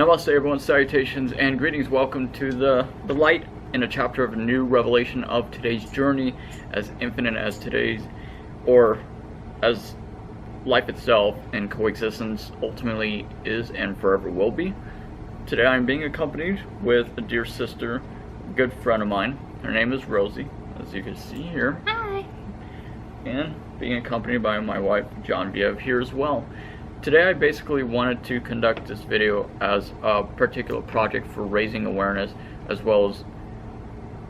Namaste everyone, salutations and greetings. Welcome to the light in a chapter of a new revelation of today's journey, as infinite as today's, or as life itself and coexistence ultimately is and forever will be. Today I'm being accompanied with a dear sister, a good friend of mine. Her name is Rosie, as you can see here. Hi. And being accompanied by my wife, Genevieve, here as well. Today I basically wanted to conduct this video as a particular project for raising awareness, as well as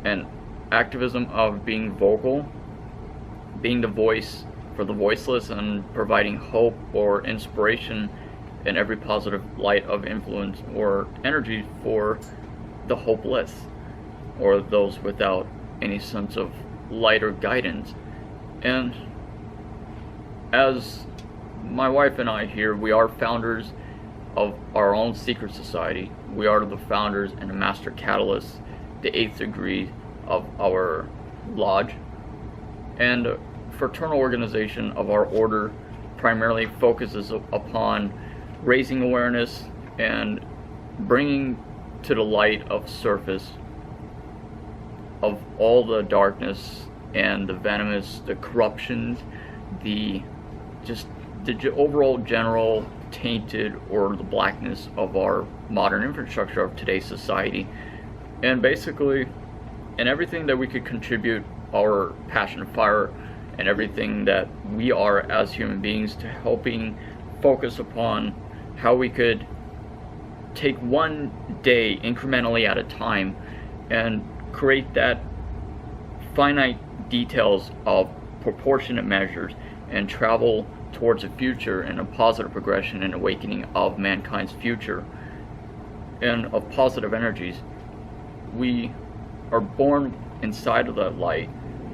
an activism of being vocal, being the voice for the voiceless, and providing hope or inspiration in every positive light of influence or energy for the hopeless, or those without any sense of light or guidance. And as my wife and I here, we are founders of our own secret society. We are the founders and the master catalysts, the 8th degree of our lodge, and a fraternal organization of our order primarily focuses upon raising awareness and bringing to the light of surface of all the darkness and the venomous, the corruptions, the overall general tainted or the blackness of our modern infrastructure of today's society. And basically, in everything that we could contribute our passion, fire, and everything that we are as human beings, to helping focus upon how we could take one day incrementally at a time and create that finite details of proportionate measures and travel towards a future and a positive progression and awakening of mankind's future and of positive energies. We are born inside of that light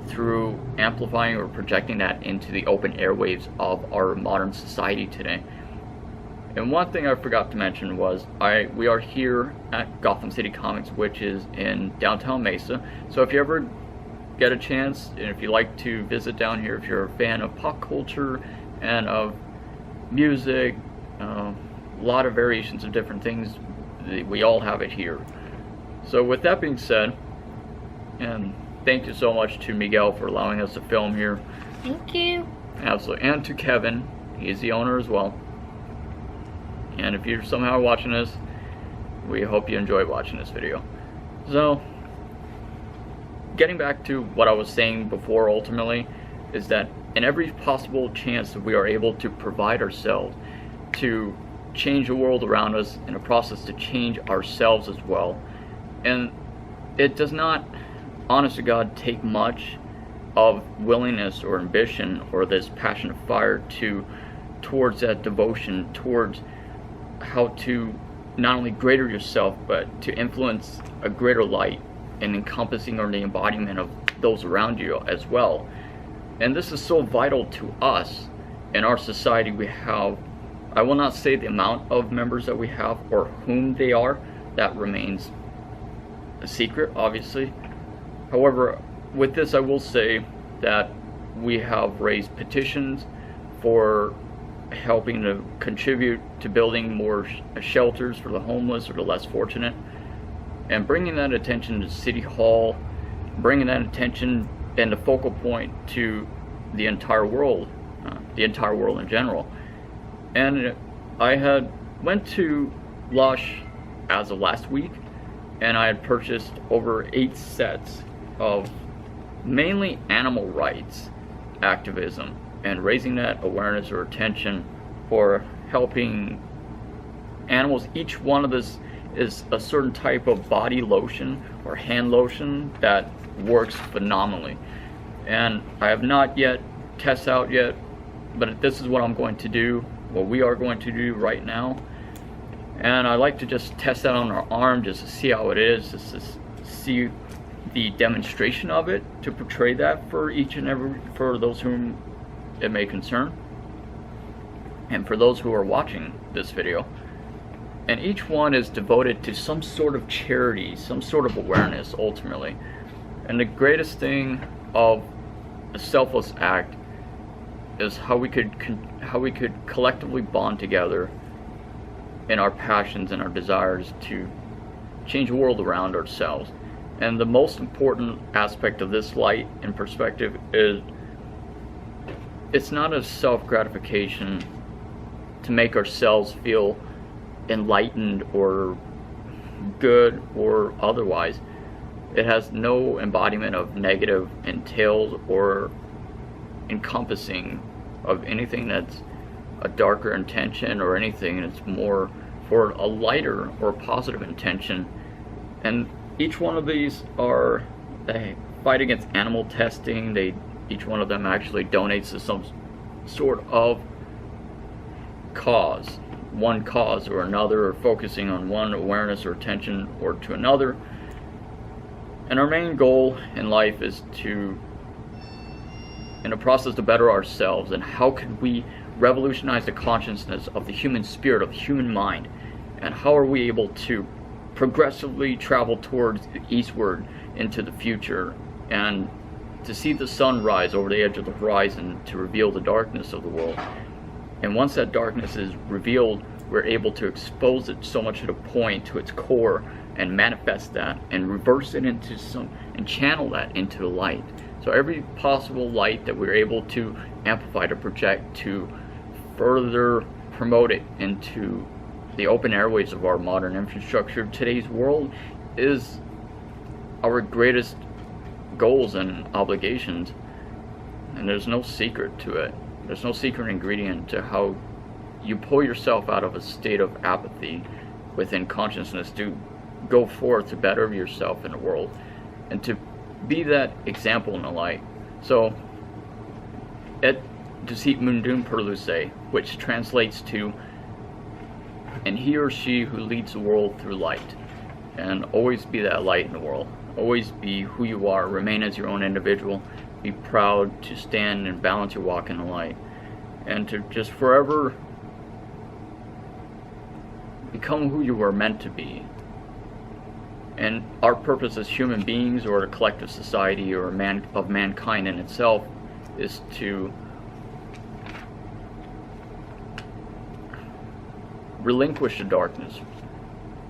through amplifying or projecting that into the open airwaves of our modern society today. And one thing I forgot to mention was we are here at Gotham City Comics, which is in downtown Mesa. So if you ever get a chance, and if you like to visit down here, if you're a fan of pop culture and of music, a lot of variations of different things, we all have it here. So with that being said, and thank you so much to Miguel for allowing us to film here. Thank you. Absolutely. And to Kevin, he's the owner as well. And if you're somehow watching this, we hope you enjoy watching this video. So, getting back to what I was saying before, ultimately, is that in every possible chance that we are able to provide ourselves to change the world around us, in a process to change ourselves as well. And it does not, honest to God, take much of willingness or ambition or this passion of fire towards that devotion, towards how to not only greater yourself, but to influence a greater light and encompassing or the embodiment of those around you as well. And this is so vital to us in our society. We have, I will not say the amount of members that we have or whom they are, that remains a secret, obviously. However, with this I will say that we have raised petitions for helping to contribute to building more shelters for the homeless or the less fortunate, and bringing that attention to City Hall, bringing that attention and the focal point to the entire world in general. And I went to Lush as of last week, and I had purchased over 8 sets of mainly animal rights activism and raising that awareness or attention for helping animals. Each one of this is a certain type of body lotion or hand lotion that works phenomenally. And I have not yet tested out yet, but this is what I'm going to do, what we are going to do right now. And I like to just test that on our arm just to see how it is, just to see the demonstration of it, to portray that for for those whom it may concern, and for those who are watching this video. And each one is devoted to some sort of charity, some sort of awareness, ultimately. And the greatest thing of a selfless act is how we could collectively bond together in our passions and our desires to change the world around ourselves. And the most important aspect of this light and perspective is it's not a self-gratification to make ourselves feel enlightened or good or otherwise. It has no embodiment of negative entails or encompassing of anything that's a darker intention or anything. It's more for a lighter or positive intention. And each one of these are, they fight against animal testing. Each one of them actually donates to some sort of cause, one cause or another, or focusing on one awareness or attention or to another. And our main goal in life is to, in a process to better ourselves. And how can we revolutionize the consciousness of the human spirit, of the human mind? And how are we able to progressively travel towards the eastward into the future and to see the sun rise over the edge of the horizon to reveal the darkness of the world? And once that darkness is revealed, we're able to expose it so much to the point, to its core, and manifest that and reverse it into and channel that into the light. So every possible light that we're able to amplify, to project, to further promote it into the open airways of our modern infrastructure, today's world, is our greatest goals and obligations. And there's no secret to it. There's no secret ingredient to how you pull yourself out of a state of apathy within consciousness to go forth to better yourself in the world and to be that example in the light. So, et deceit mundum perluce, which translates to, and he or she who leads the world through light. And always be that light in the world. Always be who you are. Remain as your own individual. Be proud to stand and balance your walk in the light. And to just forever become who you were meant to be. And our purpose as human beings, or a collective society, or of mankind in itself, is to relinquish the darkness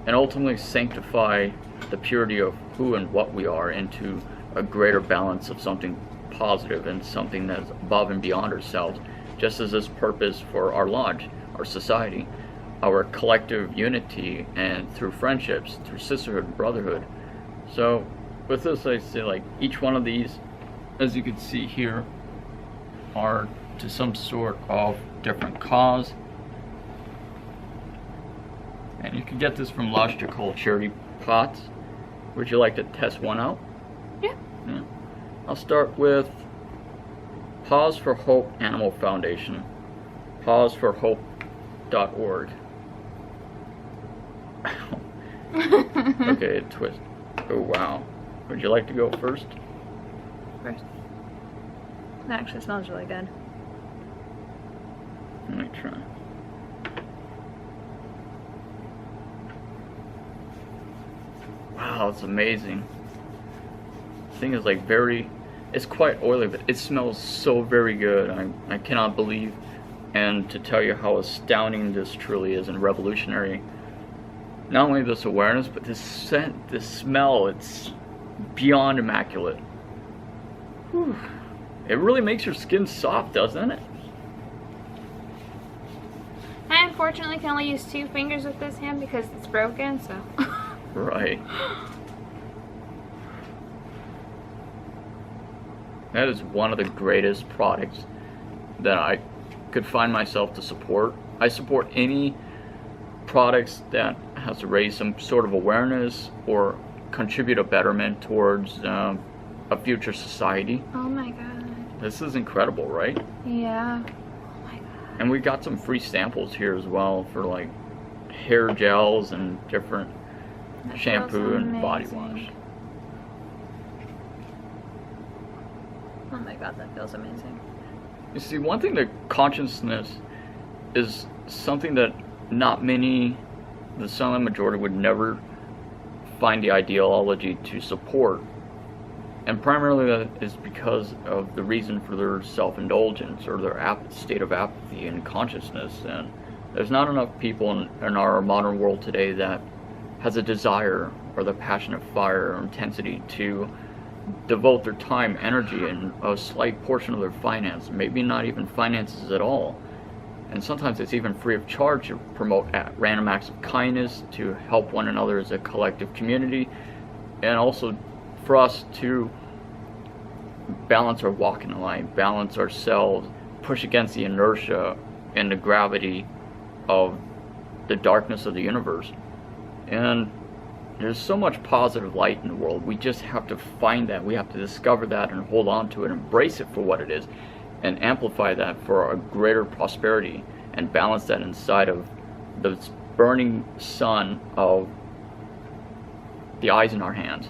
and ultimately sanctify the purity of who and what we are into a greater balance of something positive and something that's above and beyond ourselves, just as this purpose for our lodge, our society, our collective unity, and through friendships, through sisterhood, brotherhood. So with this, I say, like, each one of these, as you can see here, are to some sort of different cause. And you can get this from Lush. They're called charity pots. Would you like to test one out? Yeah. I'll start with Pause for Hope Animal Foundation. pauseforhope.org. Okay, twist. Oh wow. Would you like to go first? First. That actually smells really good. Let me try. Wow, it's amazing. The thing is like it's quite oily, but it smells so very good. I cannot believe, and to tell you how astounding this truly is and revolutionary. Not only this awareness, but this scent, this smell, it's beyond immaculate. Whew. It really makes your skin soft, doesn't it? I unfortunately can only use 2 fingers with this hand because it's broken, so. Right. That is one of the greatest products that I could find myself to support. I support any products that has to raise some sort of awareness or contribute a betterment towards a future society. Oh my god. This is incredible, right? Yeah. Oh my god. And we got some free samples here as well for like hair gels and different That shampoo feels and body amazing. wash. Oh my god, that feels amazing. You see, one thing that consciousness is something that not many, the silent majority, would never find the ideology to support. And primarily that is because of the reason for their self-indulgence or their state of apathy and consciousness. And There's not enough people in our modern world today that has a desire or the passionate fire or intensity to devote their time, energy, and a slight portion of their finance, maybe not even finances at all. And sometimes it's even free of charge to promote random acts of kindness, to help one another as a collective community, and also for us to balance our walk in life, balance ourselves, push against the inertia and the gravity of the darkness of the universe. And there's so much positive light in the world. We just have to find that. We have to discover that and hold on to it, embrace it for what it is, and amplify that for a greater prosperity, and balance that inside of the burning sun of the eyes in our hands.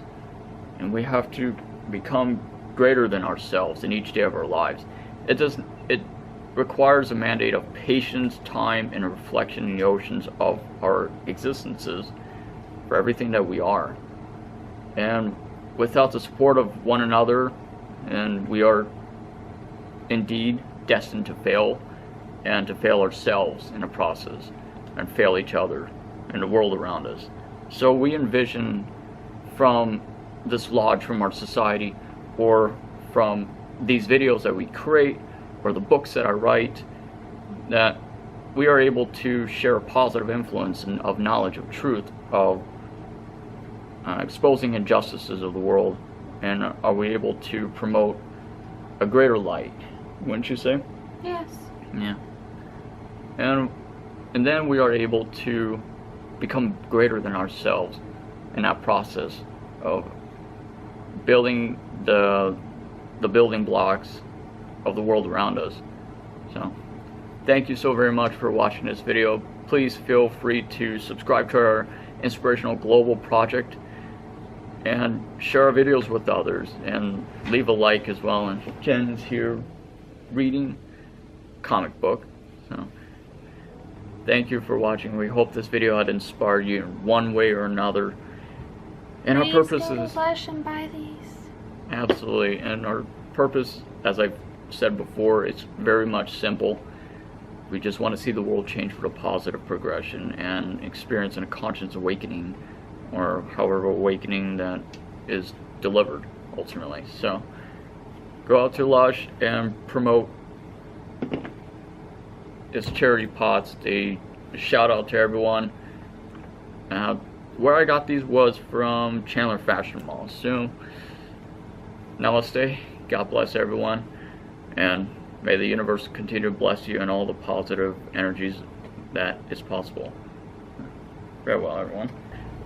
And we have to become greater than ourselves in each day of our lives. It requires a mandate of patience, time, and a reflection in the oceans of our existences for everything that we are. And without the support of one another, and we are indeed destined to fail, and to fail ourselves in the process, and fail each other and the world around us. So we envision from this lodge, from our society, or from these videos that we create, or the books that I write, that we are able to share a positive influence of knowledge, of truth, of exposing injustices of the world, and are we able to promote a greater light, wouldn't you say? Yes. Yeah. And then we are able to become greater than ourselves in that process of building the building blocks of the world around us. So thank you so very much for watching this video. Please feel free to subscribe to our inspirational global project, and share our videos with others, and leave a like as well. And Jen's here reading comic book. So thank you for watching. We hope this video had inspired you in one way or another. And Please our purpose go to is Lush and buy these. absolutely, and our purpose, as I've said before, it's very much simple. We just want to see the world change for the positive progression and experience a conscious awakening, or however awakening that is delivered ultimately. So go out to Lush and promote its charity pots. A shout out to everyone. Where I got these was from Chandler Fashion Mall. So namaste, God bless everyone, and may the universe continue to bless you and all the positive energies that is possible. Farewell, everyone.